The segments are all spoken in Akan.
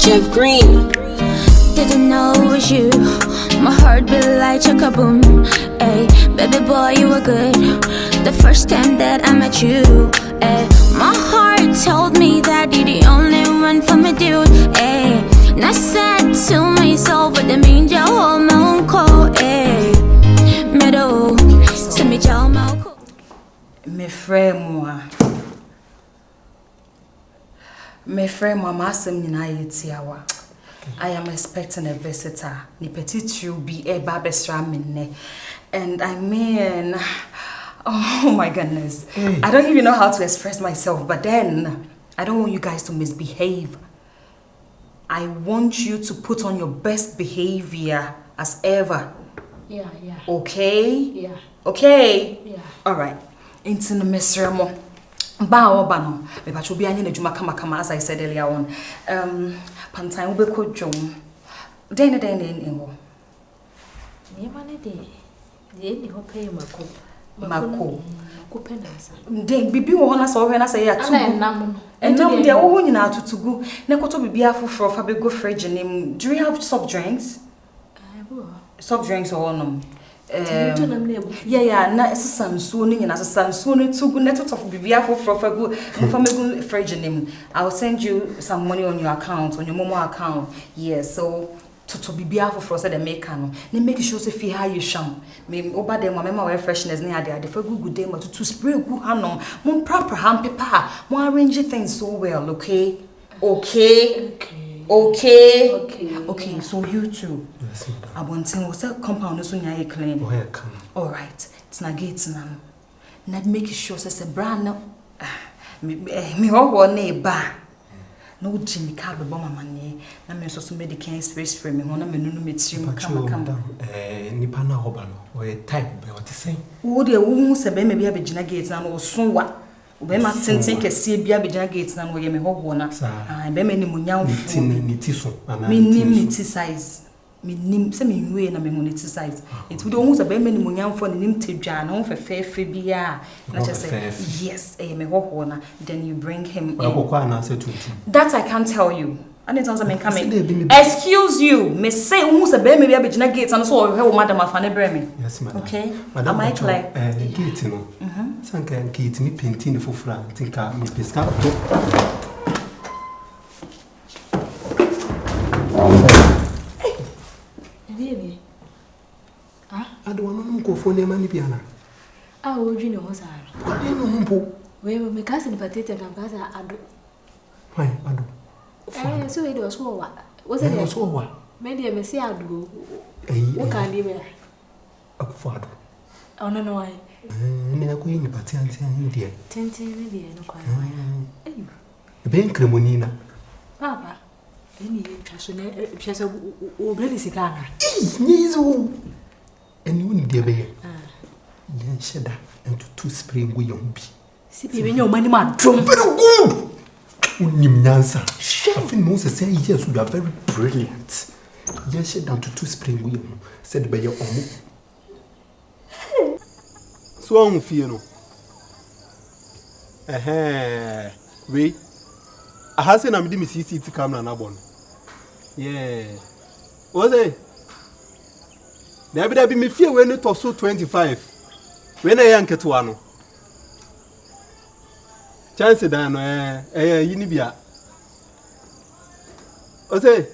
Jeff Green. Didn't know it was you. My heart beat like chakaboom. Ay, baby boy, you were good. The first time that I met you. Ay, my heart told me that you're the only one for me, dude. Ay, and I said to myself, but the mean you hold my uncle. Ay, middle, send me jail my uncle. Me frère moi, masem nyina yetiawa. I am expecting a visitor. Ni petit you be a babesra minne. And I mean, oh my goodness. Hey. I don't even know how to express myself, but then I don't want you guys to misbehave. I want you to put on your best behavior as ever. Yeah. Okay? Yeah. Okay? Yeah. All right. Into the mesremo. Ba no. Me pacho bi anye na djuma kama as I said earlier on. Pantan ube ko djom. Den ho. Ni mane de ni ho pay mako. Mako penasa. Den bibi wo na so hwe na say ya tugu. Enam de wo nyina atutugu. Ne koto bibi afoforo fa be go fridge nim. Do you have soft drinks? Soft drinks or no? Yeah, na sansuo ni nyina sansuo ni tugu net of bibia for go go fridge name. I'll send you some money on your account, on your Momo account. Yeah, so to bibia for say the make no. Ne make sure say fi how you sham. Me oba dem mama we freshness ni ade for good day to spray go hanom. Mon proper ham paper. Mo arrange things so well, okay? Okay, so you too. Yes, I want to say compound so nya clean. All right. It's na gate na. Na make sure say brand no. Me ho na ba. No Jimmy ka be mama ne. Na me so medical spray me ho na me nunu metrim kama. Nipa na hoba no. O type be what say. Wo de wo se be me bia be gina gate na no so wa. Be ma tenten kese bia be gina gate na no ye me ho na. Be me ni munyamfo. Ni ti so ana. Me ni ti size. Me nim se me nwe na me ho ni ti size. It would almost be me ni munyamfo ni nim tedwa na ho fefe bia. Na just say yes, me ho na. Then you bring him in. That I can't tell you. And it sounds like coming. Excuse you. Me say who se be me bia be gina gate na so o he madam afane bre me. Yes, madam. Okay. Madam, am I clear? Gate no. Sanka gate ni penti ni fofura tinka me peska. I don't want to go for the money piano. I will drink a hosa. What do you know? We will make us in potato and gaza. I do. Why, I do. So it was what? Was it so what? Maybe a messy I do. What can you wear? A father. Oh, no, I. And I go in the Pantan India. 10 maybe, no quite. The bank Cremonina. Papa. Any just a Bernice Ghana. And you need the bay. Then shed and to 2 spring we on be. See, even your money, my drum. Very good. Nimnansa. I think most say yes, we are very brilliant. Yes, shed down to 2 spring we said by your own. So I'm fear no. Wait. I hasn't am dimi CCTV camera na bon. Yeah. What's it? There be me fear when it was so 25. When I yank to one. Chance da no yini bia. What's it?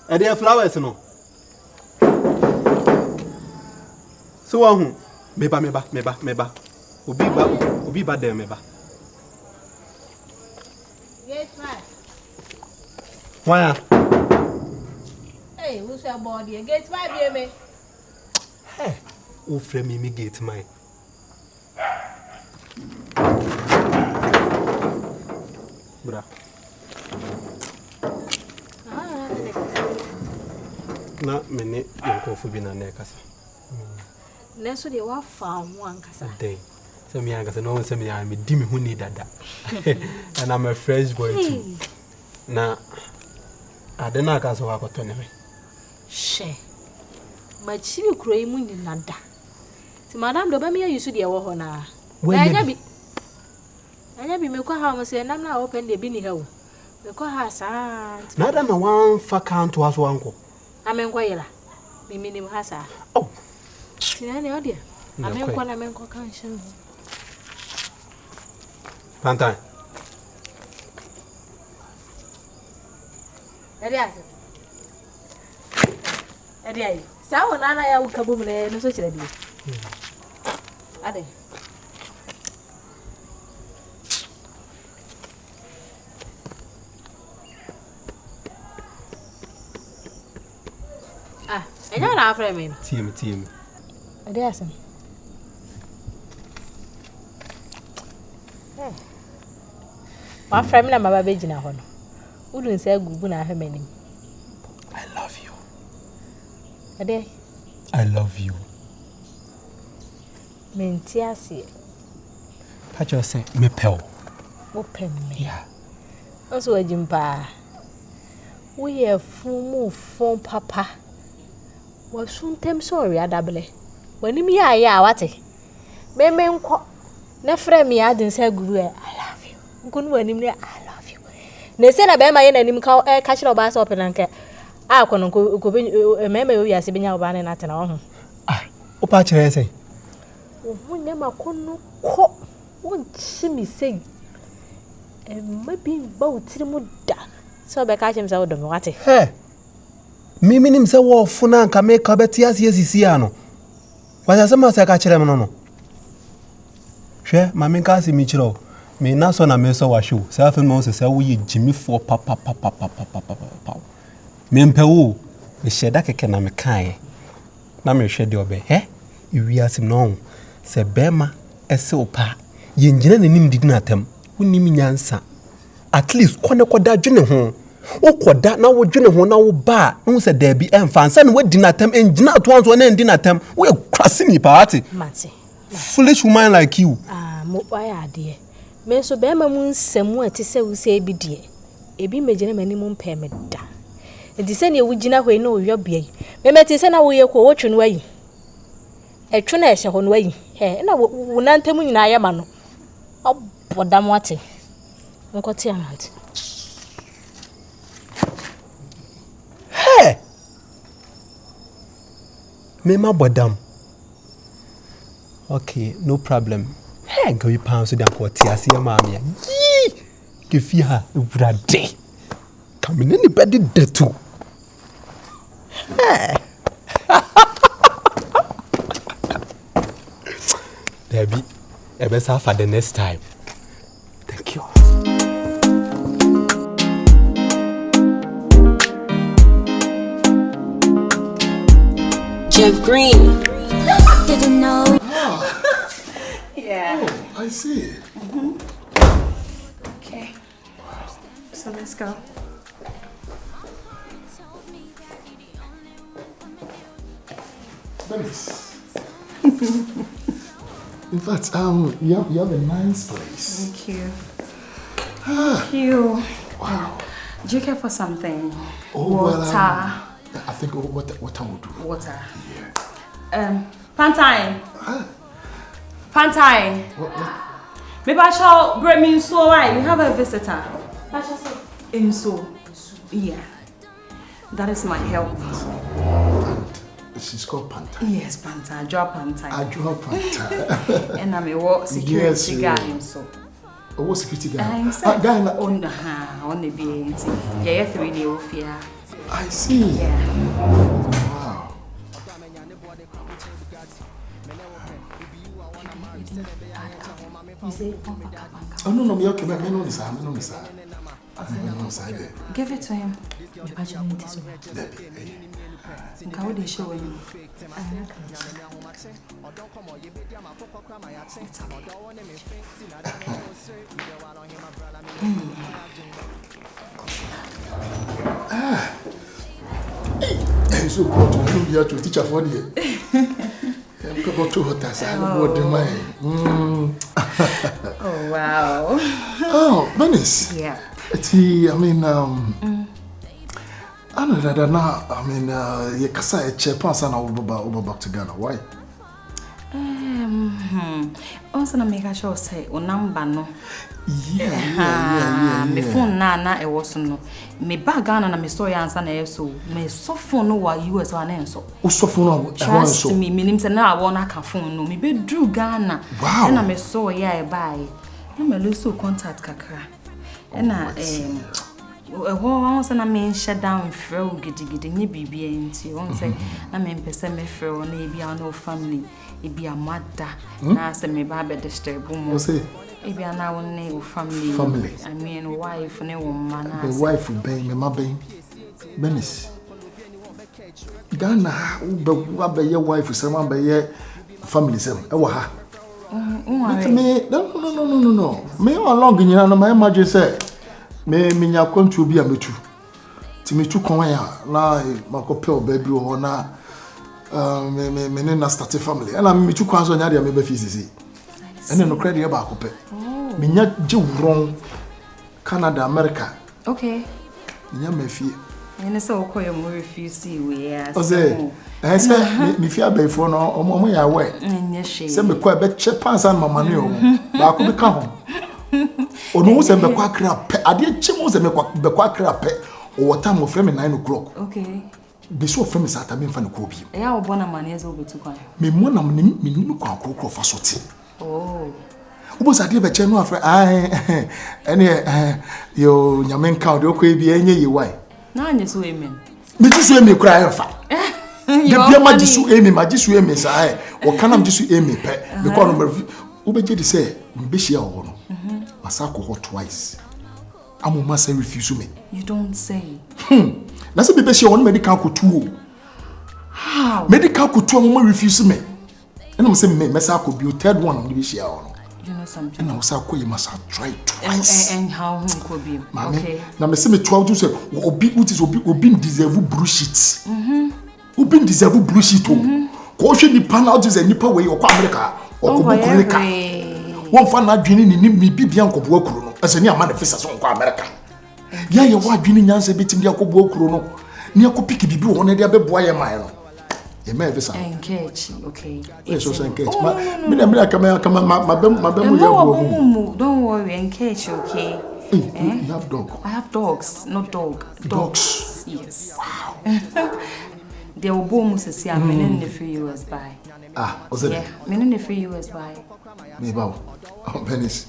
Are there flowers no? So one meba. Obi ba there meba. Why? Hey, who's your body? Gate 5 me. Hey, who frame me gate mine? Bra. Na mene yonko fu bi na na kasa. Neso de wa fa one kasa. Day. So me anga no say me am di me hu ni dada. And I'm a fresh boy too. Na adena aka so akoto ne me. She. Ma chi bi kuro yi mu ni nada. Ti madam do ba me yusu de wo ho na. Anya bi me kwa ha mo say nam na open de bi ni ha wo. Because has Not a one for count to us uncle. I'm inquire. Minim has Oh, Tinani, oh dear. I'm in conscience. Pantan. Eddie, so Nana, I will kaboom and such a deal. Ade. Ah, I don't know for me. Team. Yes. My friend, I'm a baby now. Wouldn't say good when I have many. I love you. Ade. I love you. Mentiasi. Pacho say me pel. Open me. Yeah. Also a jimpa. We are full phone papa. Was soon tem sorry, Adable. When me ya what it? Me unko. Na friend me I didn't say good. I love you. Good when him I love you. Ne say na be my na nim ka catch no bass open anke. Ah kono ko be meme yo yase benya oba na tena ho. Ah, opa kire say. Wo nyama kono ko. Won chi mi say. Maybe ba utiri mu da. So be catch him say odom what it? Hey. Mimi nim say wo funa nka me ka beti asisi ano. Wa say ma say ka kire me no. Hwe mami nka se mi kire me na so na me so wa show. Say afem mo say wo ye Jimmy for papa. Me mpe wo me sheda keke na me kan na me hwe de obe he iwi asim no se bema ese opa ye ngina nanim didi na atam wonim nyansa at least kone koda dwene ho okoda na wo dwene ho na wo ba no se da bi emfansa na wadi na atam engina to anso na ndi na atam wo e krase ni party Mate. Foolish woman like you. Ah, mo waya ade. Me so bema mu nsemu ati se wo se bi de. Ebi megene mani mu mpe me da. Enti se ne wo gina hwe na wo bia yi. Me meti se na wo ye ko wo twe no ayi. Etwe na ehye ho no ayi. He na wo nantam nyina ya ma no. Obodam wate. Nkoti amant. Hey. Me ma bodam. Okay, no problem. Hey, go you pound so down for TRC mammy. Yee! Give you her a day. Come in anybody there too. Hey. Debbie, I best have for the next time. Thank you. Jeff Green. Didn't know. Yeah. Oh, I see. Okay. So let's go. Bernice. In fact, you have a nice place. Thank you. Thank you. Wow. Do you care for something? Oh, Water. well, I think water will do. Water. Yeah. Pantan. Huh? Pantan. What? Maybe I shall bring me in so why? We have a visitor. In so. Yeah. That is my help. And she's called Pantan. Yes, Pantan. Draw Pantan. I draw Pantan. And I'm a work security guy. So. Oh, what security guy? Guy on the BAT. Yeah, 3 days off here. I see. Yeah. Wow. You say, Oh, no, me okay. Me no this. give it to him. Debbie. How they show you? And so go to India to teach for the. I'm going to hotel. Oh wow. Oh, Bernice. Yeah. I mean, I know that now. I mean, you can say a chairperson over back to Ghana. Why? Also, na make sure say o number no. Yeah. Me phone na e was no. Me bag na me so ya answer na so. Me so phone no wa US wa na so. O so phone no trust me, minim say na I want ka phone no. Me be drew Ghana. Wow. Na me so ya e buy. Na me lose contact kakra. Na won say na me shut down fro gidigidi nye bibia nti won say na me pese me fro na e bia no family e bia mother na say me ba be disturb mo e bia na won ne family I mean wife ne woman na the wife ben me ma ben Bernice Ghana wo be your wife say ma be your family sem e wo ha me no me along nyina no my imagine say me nya kwantu bi a metu ti metu kon ya na makope oba bi ho na me na start family and me metu kwan so nya dia me ba fi sisi ene no credit ba akope me nya je wron Canada America okay nya me fi ene se okoye mo refuse we ya o say me fi abefo no omo ya we nya she se me kwa be che pansan mama ne o ba ko bi ka ho onu wo se be kwa kra pe ade chimo se me kwa be kwa kra pe o wata mo frame 9 o'clock okay be so frame sata me fa ne ko bi e ya obona mane ze obetu kwa me mo na me ni kwa kokro fa so ti ubo sa de be che no afre ene yo nyame nka de okwa bi enye yi wai na anye so amen me ji so emi kra fa de bia ma ji so emi sa o kanam ji so emi pe me ko no ube je di say me shia wo no masako hot twice amuma say refuse me you don't say na say be shia wo no medical kotu how medical kotu amuma refuse me and I'm say me masako bi third one am be shia wo no you know something and I was akoye masa try twice and how could be okay na me say me 12 to say obi deserve blue sheet obi deserve blue sheet o ko hwe nipa na o say nipa we o kwa America o ko bukulika won fa na adwene ni bibia nkobo akuro no ase ni amanifesta so nko America ya ye wa adwene nyanse betim dia kobo akuro no ni akopiki bibi wo ne dia beboa ye man no ye ma visa engage okay it's so engage me kama mabemu ya wo don't worry engage okay you have dog I have dogs not dogs yes wow they will boom say I'm in the free US buy was it yeah I'm in the free US buy me ba Bernice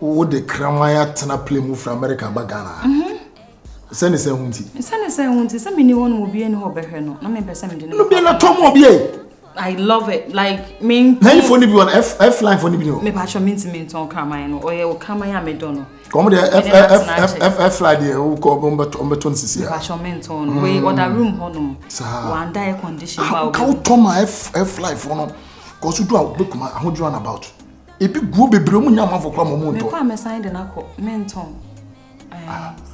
wo de kramaya tena play move from America ba Ghana send say hunti say me ni won mo bi eni ho behwe no na me pese me de no be na tom obi I love it like me na you phone bi on F line phone bi no me pa sure me ton kraman no oye o kraman ya me do no come the F line there wo ko ombeto nsisi me pa sure me ton we other room honum one air condition ba how tom F line phone no ko so do a be kuma ahodro an about ebi guo bebre mu nya mafo kwa mo me kwa me sign de na ko me ton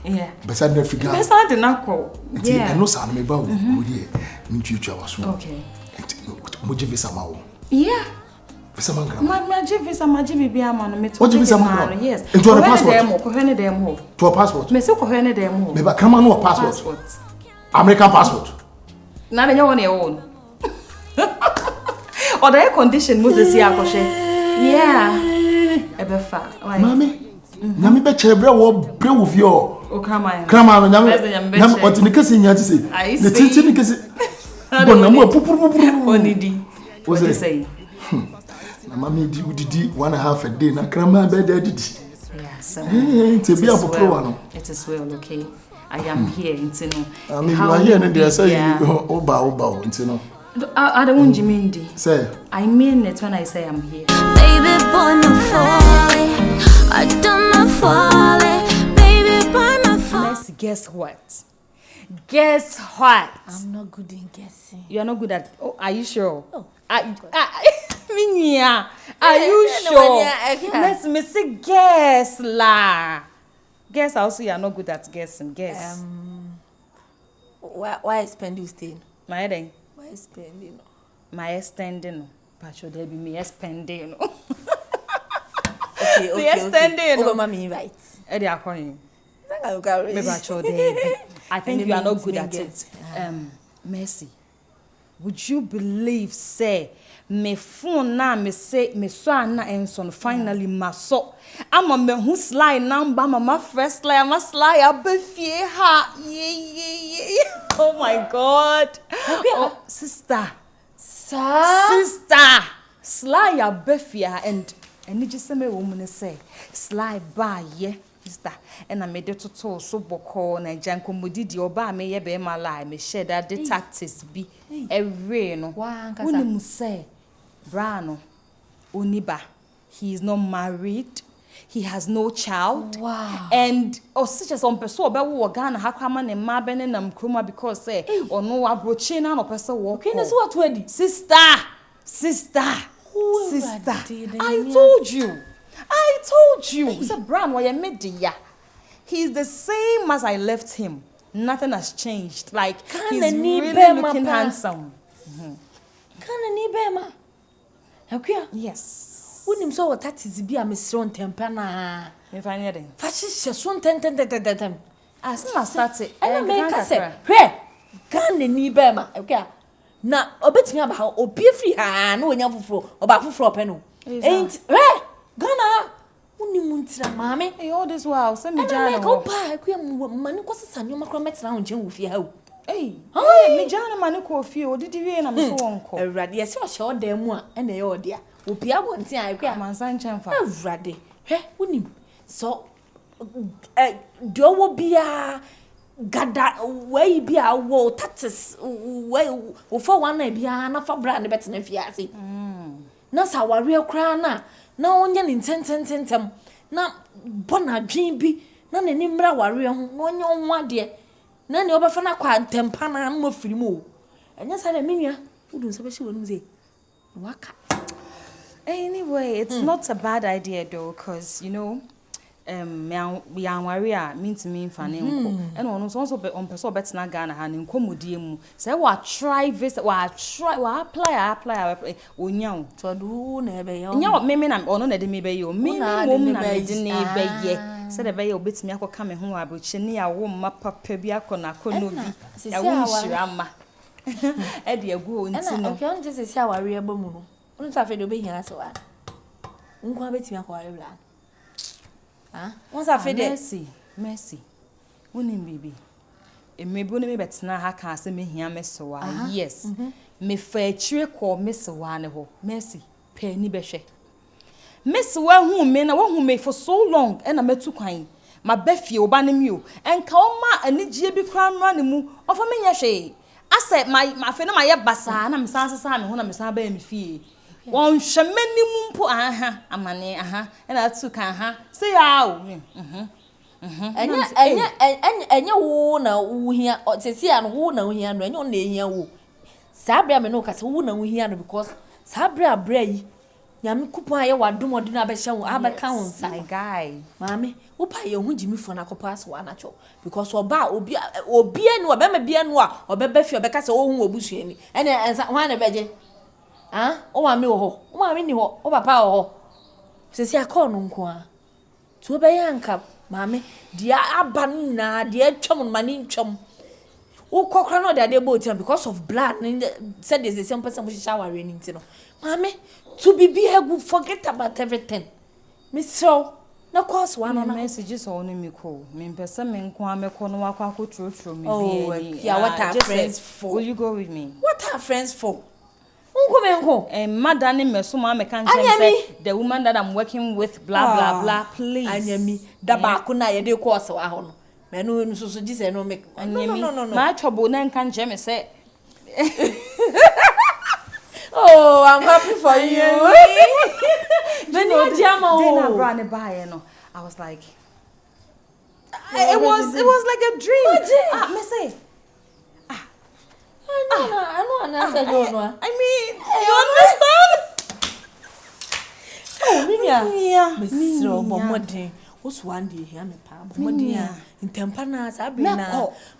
yeah beside the figure beside the nako yeah no sa me ba wo die me twitwa waso okay mo je visa ma wo yeah visa man gram ma je visa ma je bibia ma no me to what je visa man gram yes into the passport ko hwene dem ho to passport me se ko hwene dem ho me ba kama no passport American passport na be nya won e won or the air condition mo se si akoshe yeah ebe fa mami nyame be chebre wo bre wo vi o krama no nyame o tini kesi nya ti se ne titi ni kesi bona mo pupuru onidi what you say na mami di udidi 1.5 a day na krama be da didi yeah so ti bi apopro wa no it is well okay I am here intino I mean you are here and they say oba intino I don't Jimindi. Say I mean it when I say I'm here. Baby boy, no falling. I don't know falling. Baby boy, no falling. Let's guess what? Guess what? I'm not good in guessing. You're not good at. Oh, are you sure? Oh, Minya, are you sure? Let's miss it. Guess la. Guess also you're not good at guessing. Guess. Why spend you staying? My heading. Why spending? My extending. Pacho there be me spending. Okay. Extending. Over mommy invite. Eddie Akyere. Maybe I think you are not good at it. Mercy. would you believe say me phone na me say me so ana enso finally maso ama me hu slide number mama first slide ama slide abefie ha oh my god oh, sister slide abefie and it just me woman say slide ba ye sister and I made it to so boko na janko modidi oba me ye be my lie me share that the tactics be every no woni mu say Brano Uniba, he is not married, he has no child. Wow. And such as on person be wo Ghana ha kwama ne ma be ne nam kroma because say ono abrochi na no person wo. Okay, so what wedi? Sister. I told you. It's a Brano why media. He's the same as I left him. Nothing has changed. Like he's really looking handsome. Kana ni bema. Akyere? Yes. Wonim so what that is bi a mesro ntempa na. Me find it. Fa hihye so ntententetetem. As ma start it. Ana me ka se, hwe. Kana ni bema. Akyere. Na obetimi aba ha obi free ha na onya foforo, oba foforo pe no. Ain't hwe. Ghana wonim ntira maame. Hey, all this while, send me jana. Ana me ka pa Akyere mani kwasesa nyoma kro metira ho nchen wo fie ha. Hey, me jana mani ko fie odidi wie na me so wonko. Awurade yesi o hye odam mu a ena ye odia. Opi abonti Akyere Mansa nchenfa. Awurade. He wonim. So do wo bia gada wey bia wo taxes wey wo for one na bia na fa brand betena fiase. Na sa ware kra na onye ne ntententem na bona dwen bi na ne nimra ware ho na onye onwa de na ne obefa na kwa ntempa na mo firi mu enya sa na menua wudun se be shi wonu ze waka. Anyway, it's not a bad idea though, because you know we are warrior means me fane nko and ono so on person betina Ghana ha ne nkomodie mu say wa try visit wa apply onya to do na be yo nya me na ono na de me be yo me mom na me de ne be ye say de be ye obetimi akoka me ho abrochi ne ya wo ma papa bi akona kono bi ya wo shirama e de agu onti no okay on just say warrior ba mu no onu ta fe de obehia so wa nko abetimi akware bla. Once I fed Mercy. Unim bibi. E me bo ne me betena ha ka se me hia me so wa. Yes. Me fa chire ko me so wa ne ho. Mercy. Pe ni behwe. Me so wa hu me na wa hu me for so long e na metu kwan. Ma befie oba ne mi o. Enka o ma anigye bi kra nra ne mu. Ofa me nya hwe. Ase ma fe na ma ye basa na me san sesa me ho na me san ba me fie. Won hwemani mumpo amane na atu kan say yawo enya wo na wo hia sesi an wo na wo hia no enya na ehia wo sabra me no ka se wo na wo hia no because sabra abra yi nyame kupon aye wadomode na abehya wo abeka wo nsai guy mame wo pa ye hu jimi fo na kopa so wa na cho because oba obi anu obema bia anu a obeba fi obeka se wo hu obusuani ene ensa ho na beje o ma mi wo ho o ma mi ni ho o papa wo ho sesi akọ no nko a to be yanka mame dia aban na dia twom mani ntwom wo kokra no dia boat because of blood said there's the same person who shower raining no mame to be able forget about everything so na course one on messages on me call me person me nko ameko no akwa trotro me be yeah what are friends for? Will you go with me? What are friends for? Madam Mesuma say the woman that I'm working with blah blah blah please anyami da ba ko na ye de course wa ho no me no nso so gise no make no my trouble na nkan je me say oh I'm happy for you then you jama then I brought it by no I was like it was like a dream me say I know answer no. I mean, you understand? Oh, Minya. Mr. Bomodi. What's one day here me pa? Bomodi. In tempana sabina.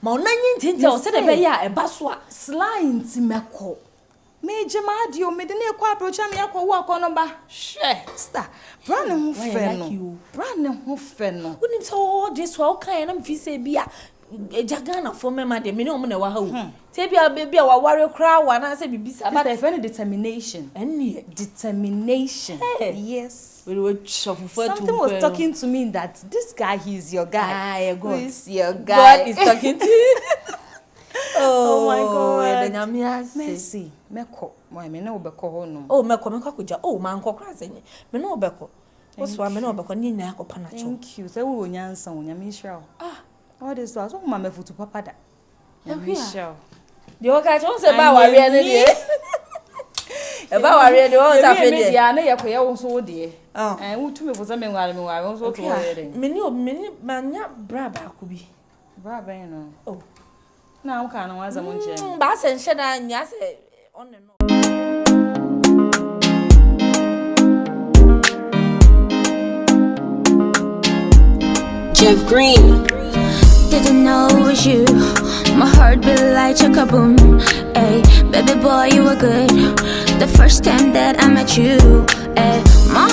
Ma onanyi ntinte o se de be ya e baswa. Sly nti meko. Me jema dio me de ne kwa approach me akwa wo akọ no ba. Hwe. Star. Brand hu fe no. Brand hu fe no. Unim so this wa o kan na me fi se bia. Jagana for me ma de me no mo na wa ha o. Te bia baby a wa ware kra wa na say bibisa but if any determination. Any Determination. Hey. Yes. We were for Something was talking to me that this guy, he's your guy. God. Who is your guy? God is talking to you. Oh my God. Mercy. Meko. Why me no beko ho no. Oh, meko kuja. Oh, man ko kra senye. Me no beko. Oswa me no beko ni na akọ na cho. Thank you. Say we onyansa onyame hira. Ah. All this was so mama futu papa da. Hira. The oka cho se ba ware ne de. E ba ware de won sa fe de. Ya na ye koye wo so de. Wo tu me fuza me nware wo so to ware de. Me ni manya bra ba ko bi. Bra ba no. Oh. Na am ka na waza mo nche. Ba se nche da nya se on no. Jeff Green. Didn't know it was you. My heart beat like chakaboom. Ay, baby boy, you were good. The first time that I met you. Ay, my